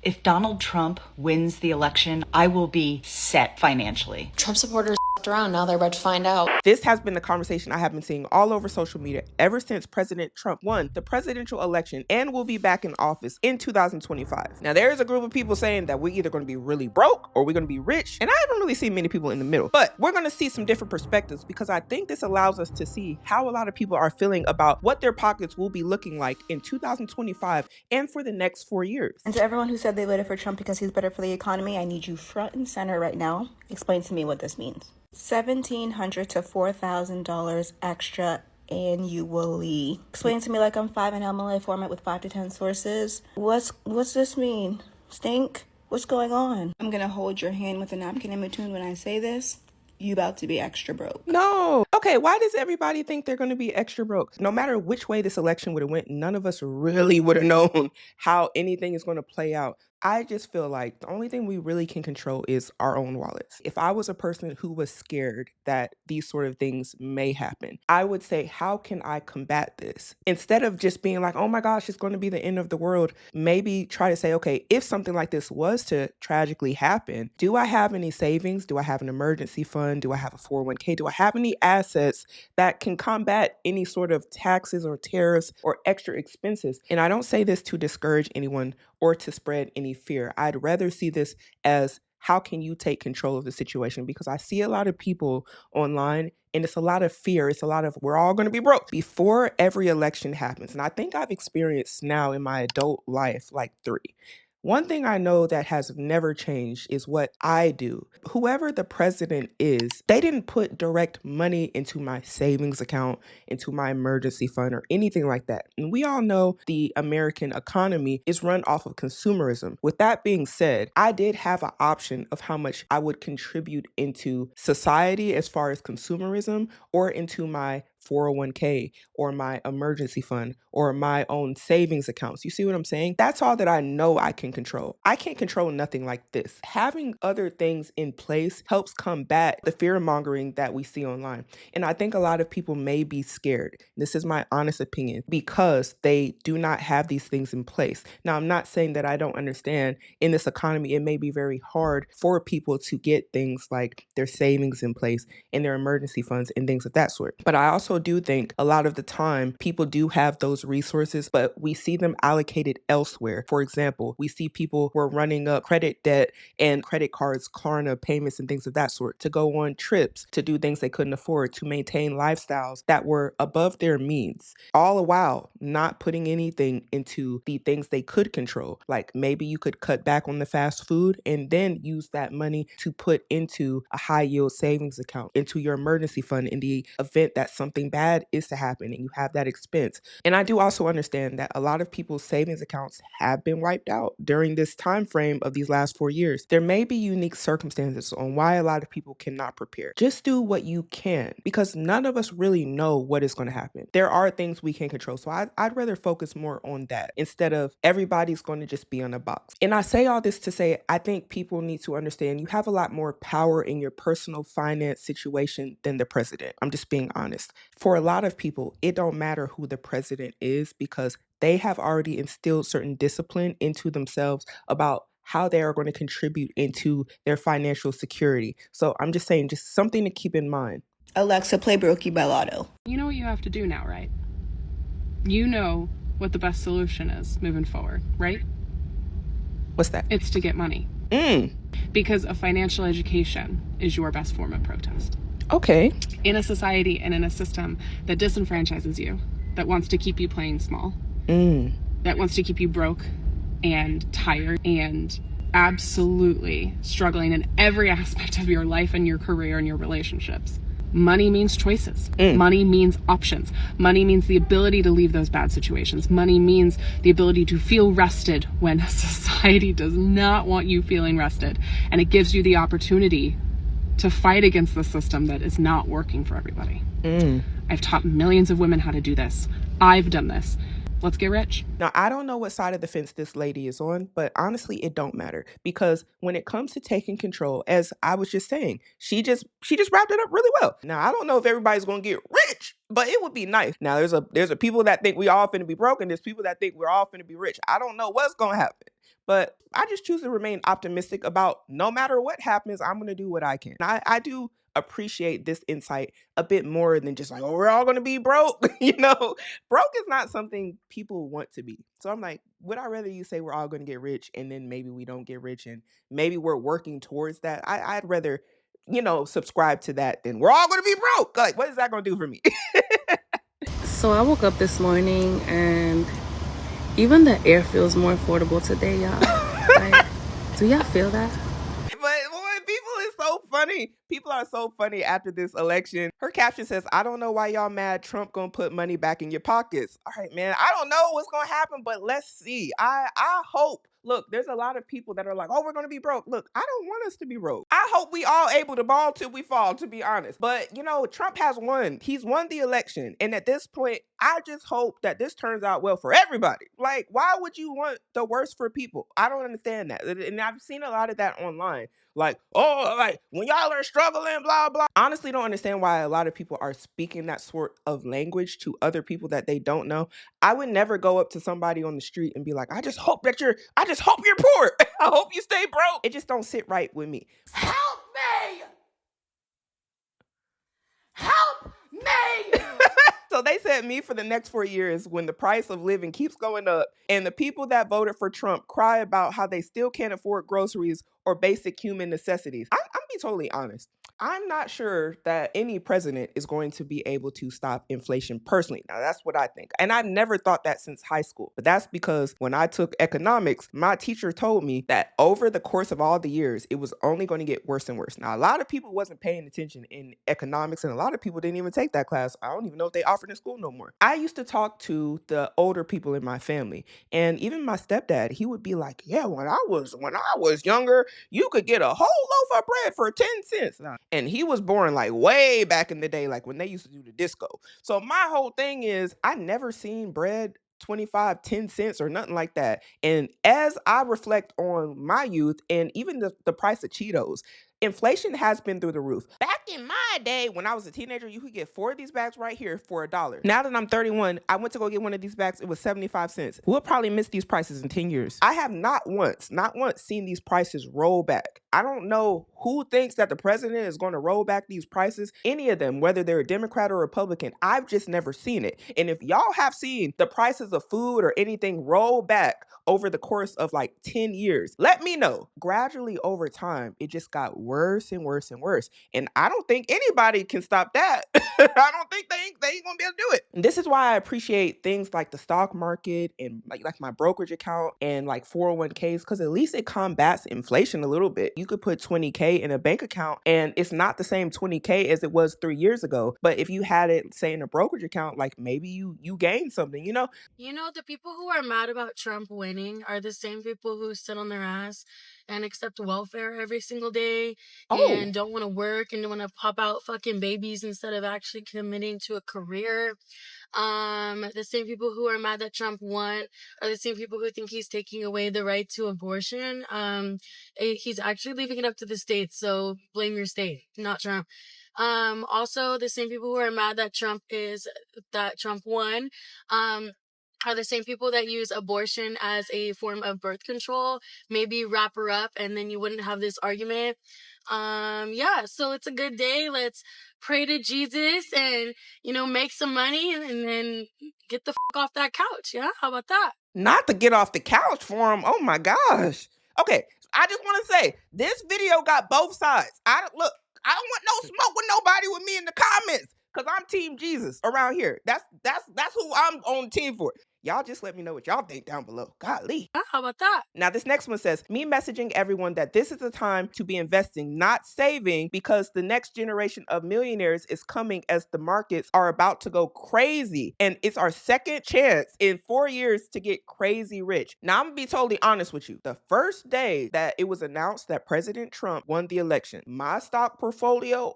If Donald Trump wins the election, I will be set financially. Trump supporters around, now they're about to find out. This has been the conversation I have been seeing all over social media ever since President Trump won the presidential election and will be back in office in 2025. Now, there is a group of people saying that we're either going to be really broke or we're going to be rich, and I haven't really seen many people in the middle. But we're going to see some different perspectives because I think this allows us to see how a lot of people are feeling about what their pockets will be looking like in 2025 and for the next 4 years. And to everyone who said they voted for Trump because he's better for the economy, I need you front and center right now. Explain to me what this means. $1,700 to $4,000 extra annually. Explain to me like I'm 5 in MLA format with 5 to 10 sources. What's this mean? Stink? What's going on? I'm gonna hold your hand with a napkin in between when I say this. You about to be extra broke. No. Okay, why does everybody think they're going to be extra broke? No matter which way this election would have went, none of us really would have known how anything is going to play out. I just feel like the only thing we really can control is our own wallets. If I was a person who was scared that these sort of things may happen, I would say, how can I combat this? Instead of just being like, oh my gosh, it's going to be the end of the world, maybe try to say, okay, if something like this was to tragically happen, do I have any savings? Do I have an emergency fund? Do I have a 401k? Do I have any assets that can combat any sort of taxes or tariffs or extra expenses? And I don't say this to discourage anyone or to spread any fear. I'd rather see this as how can you take control of the situation? Because I see a lot of people online and it's a lot of fear. It's a lot of we're all going to be broke before every election happens. And I think I've experienced now in my adult life like 3. One thing I know that has never changed is what I do. Whoever the president is, they didn't put direct money into my savings account, into my emergency fund, or anything like that. And we all know the American economy is run off of consumerism. With that being said, I did have an option of how much I would contribute into society as far as consumerism or into my 401k or my emergency fund or my own savings accounts. You see what I'm saying? That's all that I know I can control. I can't control nothing like this. Having other things in place helps combat the fear mongering that we see online. And I think a lot of people may be scared. This is my honest opinion because they do not have these things in place. Now, I'm not saying that I don't understand in this economy, it may be very hard for people to get things like their savings in place and their emergency funds and things of that sort. But I also do think a lot of the time people do have those resources, but we see them allocated elsewhere. For example, we see people who are running up credit debt and credit cards, Klarna payments and things of that sort to go on trips, to do things they couldn't afford, to maintain lifestyles that were above their means, all the while not putting anything into the things they could control. Like maybe you could cut back on the fast food and then use that money to put into a high yield savings account, into your emergency fund in the event that something bad is to happen and you have that expense. And I do also understand that a lot of people's savings accounts have been wiped out during this time frame of these last 4 years. There may be unique circumstances on why a lot of people cannot prepare. Just do what you can because none of us really know what is going to happen. There are things we can control. So I'd rather focus more on that instead of everybody's going to just be on a box. And I say all this to say, I think people need to understand you have a lot more power in your personal finance situation than the president. I'm just being honest. For a lot of people, it don't matter who the president is because they have already instilled certain discipline into themselves about how they are going to contribute into their financial security. So I'm just saying, just something to keep in mind. Alexa, play Brokey by Lotto. You know what you have to do now, right? You know what the best solution is moving forward, right? What's that? It's to get money. Because a financial education is your best form of protest. Okay. In a society and in a system that disenfranchises you, that wants to keep you playing small, that wants to keep you broke and tired and absolutely struggling in every aspect of your life and your career and your relationships. Money means choices. Money means options. Money means the ability to leave those bad situations. Money means the ability to feel rested when society does not want you feeling rested. And it gives you the opportunity to fight against the system that is not working for everybody. I've taught millions of women how to do this. I've done this. Let's get rich. Now, I don't know what side of the fence this lady is on, but honestly, it don't matter, because when it comes to taking control, as I was just saying, she just wrapped it up really well. Now, I don't know if everybody's gonna get rich, but it would be nice. Now, there's a people that think we all finna be broke, and there's people that think we're all finna be rich. I don't know what's gonna happen, but I just choose to remain optimistic about no matter what happens, I'm gonna do what I can. I do appreciate this insight a bit more than just like, oh, we're all gonna be broke. Broke is not something people want to be. So I'm like, would I rather you say we're all gonna get rich and then maybe we don't get rich and maybe we're working towards that? I'd rather, subscribe to that than we're all gonna be broke. Like, what is that gonna do for me? So I woke up this morning and even the air feels more affordable today, y'all. Like, do y'all feel that? But boy, people is so funny. People are so funny after this election. Her caption says, I don't know why y'all mad. Trump gonna put money back in your pockets. All right, man. I don't know what's gonna happen, but let's see. I hope. Look, there's a lot of people that are like, oh, we're gonna be broke. Look, I don't want us to be broke. I hope we all able to ball till we fall, to be honest. But Trump has won. He's won the election. And at this point, I just hope that this turns out well for everybody. Like, why would you want the worst for people? I don't understand that. And I've seen a lot of that online. Like, oh, like when y'all are struggling, blah, blah. Honestly, don't understand why a lot of people are speaking that sort of language to other people that they don't know. I would never go up to somebody on the street and be like, I just hope you're poor. I hope you stay broke. It just don't sit right with me. Help me! Help me! So they said me for the next 4 years when the price of living keeps going up and the people that voted for Trump cry about how they still can't afford groceries or basic human necessities. I'm be totally honest. I'm not sure that any president is going to be able to stop inflation personally. Now, that's what I think. And I've never thought that since high school. But that's because when I took economics, my teacher told me that over the course of all the years, it was only going to get worse and worse. Now, a lot of people wasn't paying attention in economics, and a lot of people didn't even take that class. I don't even know if they offered in school no more. I used to talk to the older people in my family, and even my stepdad, he would be like, yeah, when I was younger, you could get a whole loaf of bread for 10 cents. And he was born like way back in the day, like when they used to do the disco. So my whole thing is, I never seen bread 25, 10 cents or nothing like that. And as I reflect on my youth and even the price of Cheetos, inflation has been through the roof. Back in my day, when I was a teenager, you could get 4 of these bags right here for $1. Now that I'm 31, I went to go get one of these bags. It was 75 cents. We'll probably miss these prices in 10 years. I have not once seen these prices roll back. I don't know who thinks that the president is going to roll back these prices. Any of them, whether they're a Democrat or Republican, I've just never seen it. And if y'all have seen the prices of food or anything roll back over the course of like 10 years, let me know. Gradually over time, it just got worse and worse and worse. And I don't think anybody can stop that. I don't think they ain't gonna be able to do it. And this is why I appreciate things like the stock market and like my brokerage account and like 401ks, because at least it combats inflation a little bit. You could put 20K in a bank account and it's not the same 20K as it was 3 years ago. But if you had it, say, in a brokerage account, like maybe you gained something, The people who are mad about Trump winning are the same people who sit on their ass and accept welfare every single day and don't want to work and want to pop out fucking babies instead of actually committing to a career. The same people who are mad that Trump won are the same people who think he's taking away the right to abortion. He's actually leaving it up to the states, so blame your state, not Trump. Also, the same people who are mad that Trump won, are the same people that use abortion as a form of birth control. Maybe wrap her up and then you wouldn't have this argument. So it's a good day. Let's pray to Jesus and, make some money and then get the fuck off that couch. Yeah. How about that? Not to get off the couch for him. Oh my gosh. Okay. I just want to say this video got both sides. I don't want no smoke with nobody with me in the comments, because I'm Team Jesus around here. That's who I'm on the team for. Y'all just let me know what y'all think down below. Golly. How about that? Now, this next one says, me messaging everyone that this is the time to be investing, not saving, because the next generation of millionaires is coming as the markets are about to go crazy. And it's our second chance in 4 years to get crazy rich. Now, I'm going to be totally honest with you. The first day that it was announced that President Trump won the election, my stock portfolio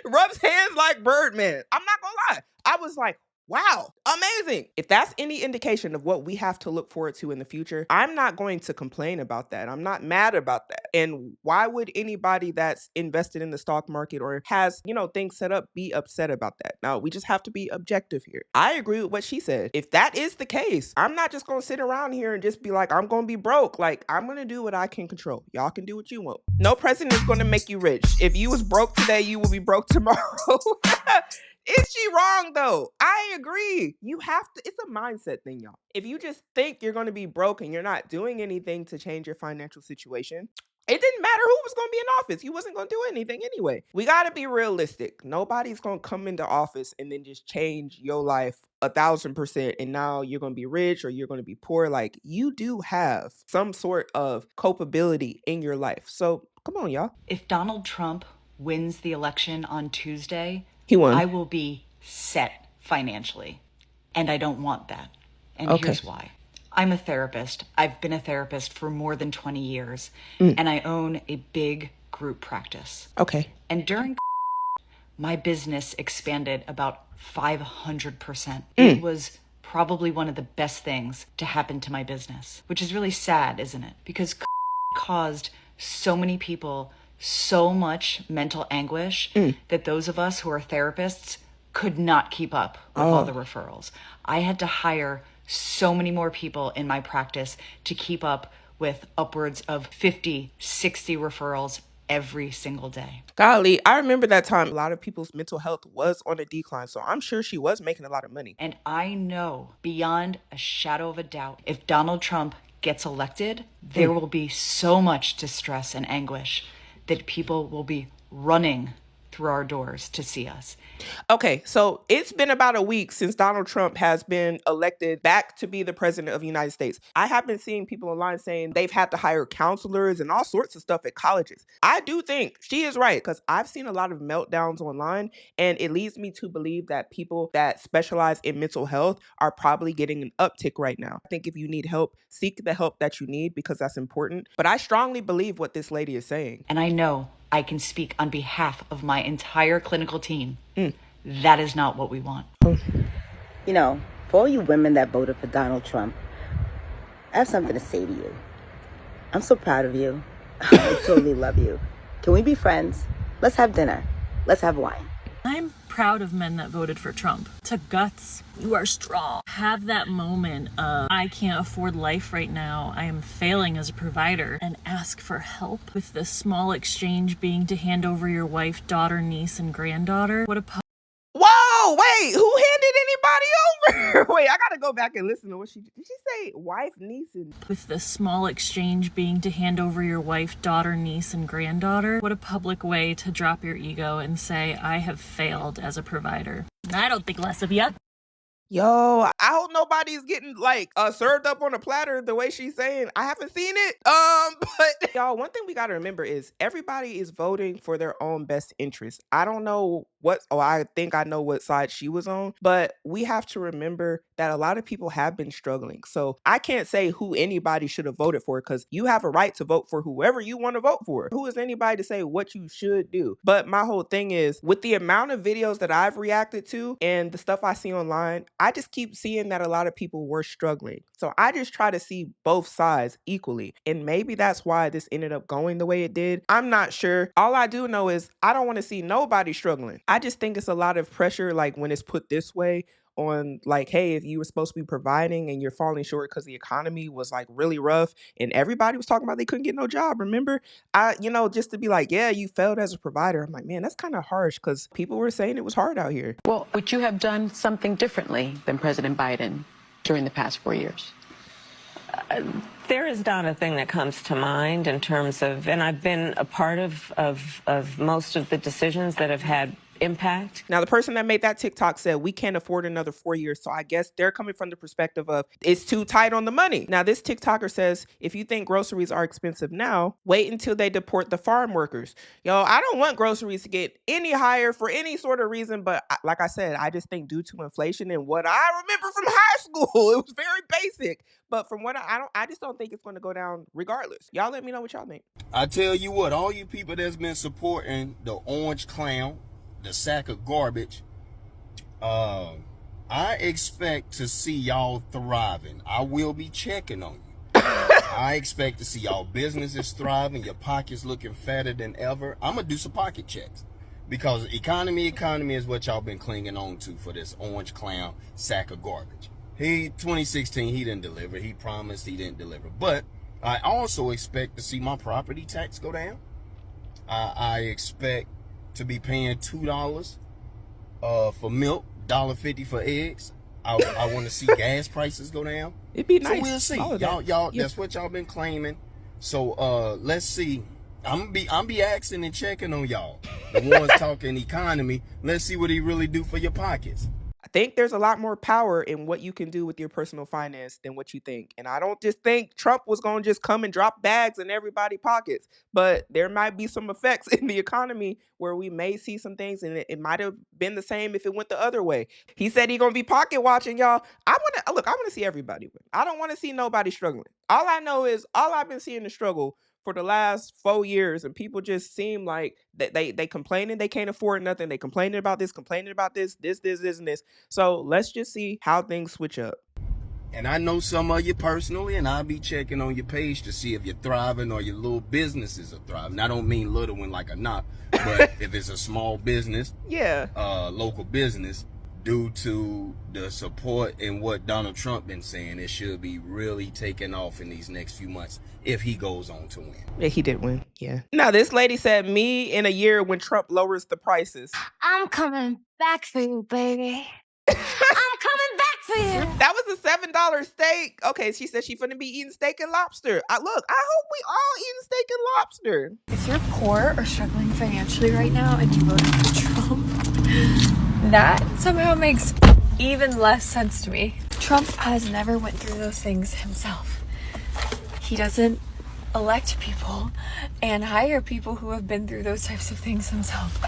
rubs hands like Birdman. I'm not gonna lie. I was like, Wow, amazing. If that's any indication of what we have to look forward to in the future, I'm not going to complain about that. I'm not mad about that. And why would anybody that's invested in the stock market or has, things set up be upset about that? Now, we just have to be objective here. I agree with what she said. If that is the case, I'm not just going to sit around here and just be like, I'm going to be broke. Like, I'm going to do what I can control. Y'all can do what you want. No president is going to make you rich. If you was broke today, you will be broke tomorrow. Is she wrong though? I agree. You have to, it's a mindset thing, y'all. If you just think you're going to be broke and you're not doing anything to change your financial situation, it didn't matter who was going to be in office. You wasn't going to do anything anyway. We got to be realistic. Nobody's going to come into office and then just change your life 1,000% and now you're going to be rich or you're going to be poor. Like, you do have some sort of culpability in your life. So come on, y'all. If Donald Trump wins the election on Tuesday, He won. I will be set financially. And I don't want that. And here's why. I'm a therapist. I've been a therapist for more than 20 years. And I own a big group practice. Okay. And during my business expanded about 500%. It was probably one of the best things to happen to my business, which is really sad, isn't it? Because caused so many people so much mental anguish that those of us who are therapists could not keep up with all the referrals. I had to hire so many more people in my practice to keep up with upwards of 50, 60 referrals every single day. Golly, I remember that time. A lot of people's mental health was on a decline, so I'm sure she was making a lot of money. And I know beyond a shadow of a doubt, if Donald Trump gets elected, there will be so much distress and anguish that people will be running through our doors to see us. Okay, so it's been about a week since Donald Trump has been elected back to be the president of the United States. I have been seeing people online saying they've had to hire counselors and all sorts of stuff at colleges. I do think she is right because I've seen a lot of meltdowns online, and it leads me to believe that people that specialize in mental health are probably getting an uptick right now. I think if you need help, seek the help that you need because that's important. But I strongly believe what this lady is saying. And I know I can speak on behalf of my entire clinical team. That is not what we want. For all you women that voted for Donald Trump, I have something to say to you. I'm so proud of you. I totally love you. Can we be friends? Let's have dinner. Let's have wine. I'm proud of men that voted for Trump. To guts, you are strong. Have that moment of, I can't afford life right now. I am failing as a provider, and ask for help. With the small exchange being to hand over your wife, daughter, niece, and granddaughter. What a Whoa, wait, who handed anybody over? Wait, I gotta go back and listen to what did she say? Wife, niece, and... With the small exchange being to hand over your wife, daughter, niece, and granddaughter. What a public way to drop your ego and say, I have failed as a provider. I don't think less of you. Yo, I hope nobody's getting served up on a platter the way she's saying. I haven't seen it. But y'all, one thing we gotta remember is everybody is voting for their own best interest. I don't know I think I know what side she was on, but we have to remember that a lot of people have been struggling. So I can't say who anybody should have voted for because you have a right to vote for whoever you want to vote for. Who is anybody to say what you should do? But my whole thing is with the amount of videos that I've reacted to and the stuff I see online, I just keep seeing that a lot of people were struggling. So I just try to see both sides equally. And maybe that's why this ended up going the way it did. I'm not sure. All I do know is I don't want to see nobody struggling. I just think it's a lot of pressure, when it's put this way on, hey, if you were supposed to be providing and you're falling short because the economy was really rough and everybody was talking about they couldn't get no job. Remember, just to be yeah, you failed as a provider. I'm man, that's kind of harsh because people were saying it was hard out here. Well, would you have done something differently than President Biden during the past 4 years? There is not a thing that comes to mind in terms of, and I've been a part of most of the decisions that have had impact. Now, the person that made that TikTok said, we can't afford another 4 years. So I guess they're coming from the perspective of it's too tight on the money. Now, this TikToker says, if you think groceries are expensive now, wait until they deport the farm workers. Yo, I don't want groceries to get any higher for any sort of reason. But like I said, I just think due to inflation and what I remember from high school, it was very basic. But from what I just don't think it's going to go down regardless. Y'all let me know what y'all think. I tell you what, all you people that's been supporting the orange clown, the sack of garbage, I expect to see y'all thriving. I will be checking on you. I expect to see y'all businesses thriving, your pockets looking fatter than ever. I'm going to do some pocket checks. Because economy is what y'all been clinging on to for this orange clown sack of garbage. 2016, he didn't deliver. He promised, he didn't deliver. But I also expect to see my property tax go down. I expect to be paying $2 for milk, $1.50 for eggs. I want to see gas prices go down. It'd be nice. So we'll see. Y'all, that's what y'all been claiming. So let's see. I'm be asking and checking on y'all. The ones talking economy. Let's see what he really do for your pockets. I think there's a lot more power in what you can do with your personal finance than what you think. And I don't just think Trump was going to just come and drop bags in everybody's pockets, but there might be some effects in the economy where we may see some things, and it might have been the same if it went the other way. He said he's going to be pocket watching, y'all. I want to see everybody win. I don't want to see nobody struggling. All I know is all I've been seeing is struggle for the last 4 years, and people just seem like they complaining they can't afford nothing. They complaining about this, and this. So let's just see how things switch up. And I know some of you personally, and I'll be checking on your page to see if you're thriving or your little businesses are thriving. I don't mean little one like a knock, but if it's a small business, local business, due to the support and what Donald Trump been saying, it should be really taking off in these next few months if he goes on to win. Yeah, he did win. Yeah. Now, this lady said, me in a year when Trump lowers the prices. I'm coming back for you, baby. I'm coming back for you. That was a $7 steak. Okay, she said she finna be eating steak and lobster. I hope we all eating steak and lobster. If you're poor or struggling financially right now and you voted for Trump, that somehow makes even less sense to me. Trump has never went through those things himself. He doesn't elect people and hire people who have been through those types of things himself.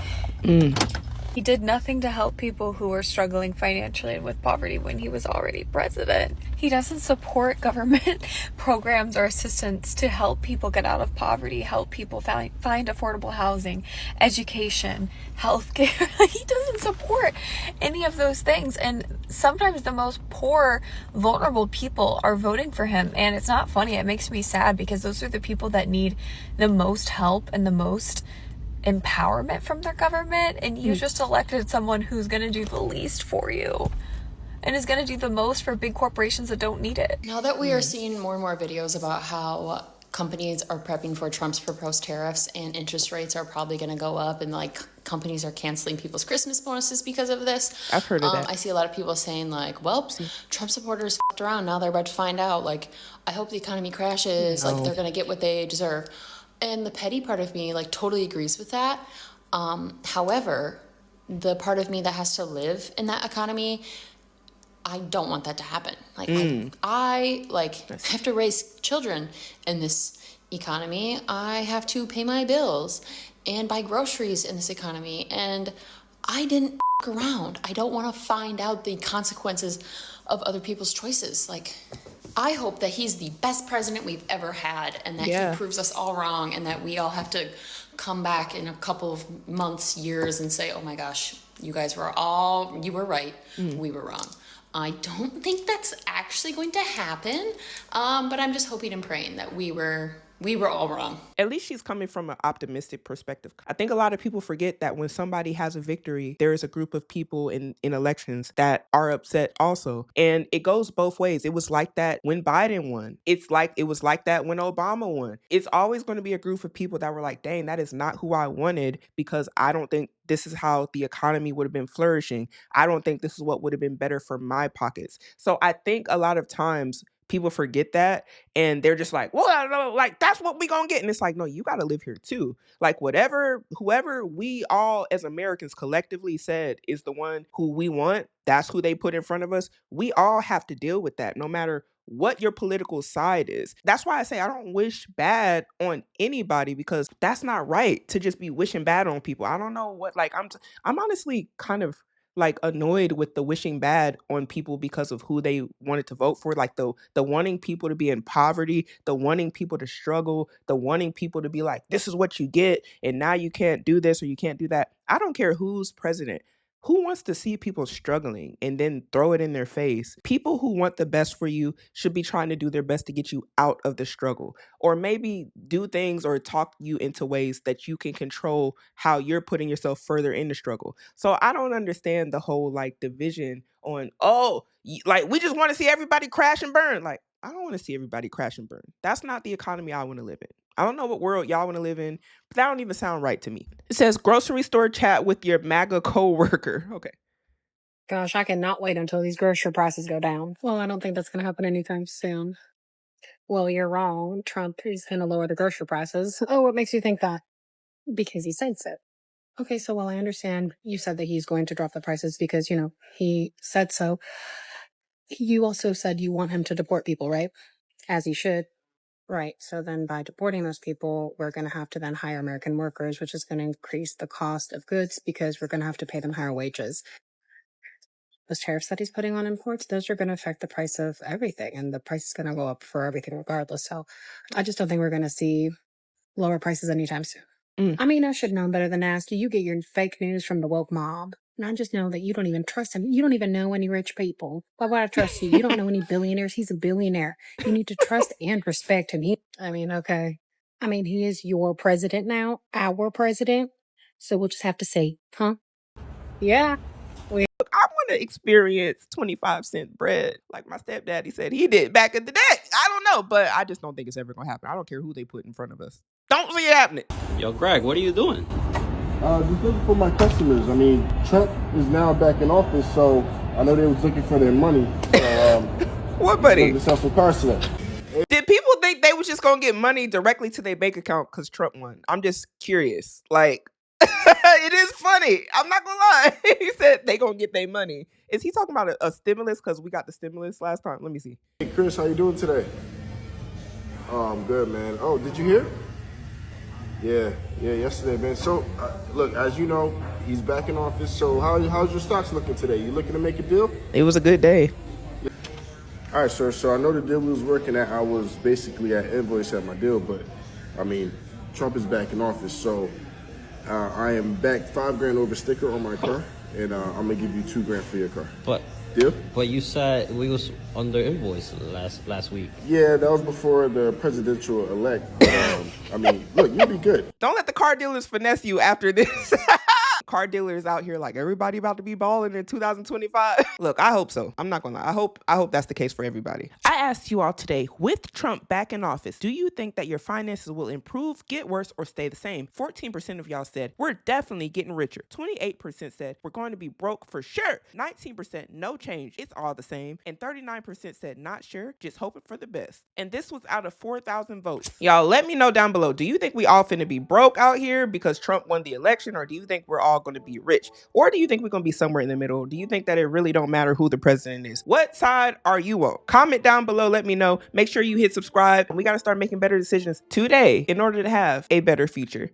He did nothing to help people who were struggling financially and with poverty when he was already president. He doesn't support government programs or assistance to help people get out of poverty, help people find affordable housing, education, healthcare. He doesn't support any of those things. And sometimes the most poor, vulnerable people are voting for him. And it's not funny. It makes me sad because those are the people that need the most help and the most empowerment from their government, and you just elected someone who's going to do the least for you and is going to do the most for big corporations that don't need it. Now that we are seeing more and more videos about how companies are prepping for Trump's proposed tariffs and interest rates are probably going to go up, and like companies are canceling people's Christmas bonuses because of this. I've heard of that. I see a lot of people saying like, well, Trump supporters f***ed around, now they're about to find out. Like, I hope the economy crashes. Like, they're going to get what they deserve. And the petty part of me like totally agrees with that. However, the part of me that has to live in that economy, I don't want that to happen. Like I have to raise children in this economy. I have to pay my bills and buy groceries in this economy. And I didn't f*** around. I don't want to find out the consequences of other people's choices. Like, I hope that he's the best president we've ever had, and that he proves us all wrong, and that we all have to come back in a couple of months, years, and say, oh my gosh, you were right, we were wrong. I don't think that's actually going to happen, but I'm just hoping and praying that we were all wrong. At least she's coming from an optimistic perspective. I think a lot of people forget that when somebody has a victory, there is a group of people in elections that are upset also. And it goes both ways. It was like that when Biden won. It was like that when Obama won. It's always going to be a group of people that were like, dang, that is not who I wanted, because I don't think this is how the economy would have been flourishing. I don't think this is what would have been better for my pockets. So I think a lot of times people forget that, and they're just like, well, I don't know, like, that's what we gonna get. And it's like, no, you gotta live here too. Like, whoever we all as Americans collectively said is the one who we want, that's who they put in front of us. We all have to deal with that, no matter what your political side is. That's why I say I don't wish bad on anybody, because that's not right to just be wishing bad on people. I don't know what, like, I'm honestly kind of like annoyed with the wishing bad on people because of who they wanted to vote for, like the wanting people to be in poverty, the wanting people to struggle, the wanting people to be like, this is what you get and now you can't do this or you can't do that. I don't care who's president. Who wants to see people struggling and then throw it in their face? People who want the best for you should be trying to do their best to get you out of the struggle, or maybe do things or talk you into ways that you can control how you're putting yourself further in the struggle. So I don't understand the whole like division on, like we just want to see everybody crash and burn. Like, I don't want to see everybody crash and burn. That's not the economy I want to live in. I don't know what world y'all want to live in, but that don't even sound right to me. It says grocery store chat with your MAGA coworker. Okay. Gosh, I cannot wait until these grocery prices go down. Well, I don't think that's going to happen anytime soon. Well, you're wrong. Trump is going to lower the grocery prices. Oh, what makes you think that? Because he said so. Okay, so while I understand you said that he's going to drop the prices because, he said so, you also said you want him to deport people, right? As he should. Right. So then by deporting those people, we're going to have to then hire American workers, which is going to increase the cost of goods because we're going to have to pay them higher wages. Those tariffs that he's putting on imports, those are going to affect the price of everything, and the price is going to go up for everything regardless. So I just don't think we're going to see lower prices anytime soon. I mean, I should know better than ask. You get your fake news from the woke mob. And I just know that you don't even trust him. You don't even know any rich people. Why would I trust you? You don't know any billionaires. He's a billionaire. You need to trust and respect him. Okay. He is your president now, our president. So we'll just have to say, huh? Yeah. Look, I want to experience 25-cent bread like my stepdaddy said he did back in the day. I don't know, but I just don't think it's ever going to happen. I don't care who they put in front of us. Don't see it happening. Yo, Greg, what are you doing? Just looking for my customers. Trump is now back in office, so I know they was looking for their money. What money? To sell some cars to them. Did people think they was just going to get money directly to their bank account because Trump won? I'm just curious. Like, it is funny. I'm not going to lie. He said they going to get their money. Is he talking about a stimulus? Because we got the stimulus last time. Let me see. Hey, Chris, how you doing today? Oh, I'm good, man. Oh, did you hear? Yeah, yesterday, man. So, look, as you know, he's back in office. So how's your stocks looking today? You looking to make a deal? It was a good day. All right, sir. So I know the deal we was working at, I was basically at invoice at my deal, but Trump is back in office. So I am back $5,000 over sticker on my car, and I'm gonna give you $2,000 for your car. Deal? But you said we was under invoice last week. Yeah, that was before the presidential elect. Look, you'll be good. Don't let the car dealers finesse you after this. Car dealers out here like everybody about to be balling in 2025. Look, I hope so. I'm not gonna lie. I hope that's the case for everybody. I asked you all today, with Trump back in office, do you think that your finances will improve, get worse, or stay the same? 14% of y'all said we're definitely getting richer. 28% said we're going to be broke for sure. 19% no change, it's all the same. And 39% said not sure, just hoping for the best. And this was out of 4,000 votes. Y'all let me know down below, do you think we all finna be broke out here because Trump won the election, or do you think we're all going to be rich? Or do you think we're going to be somewhere in the middle? Do you think that it really don't matter who the president is? What side are you on? Comment down below, let me know. Make sure you hit subscribe. We got to start making better decisions today in order to have a better future.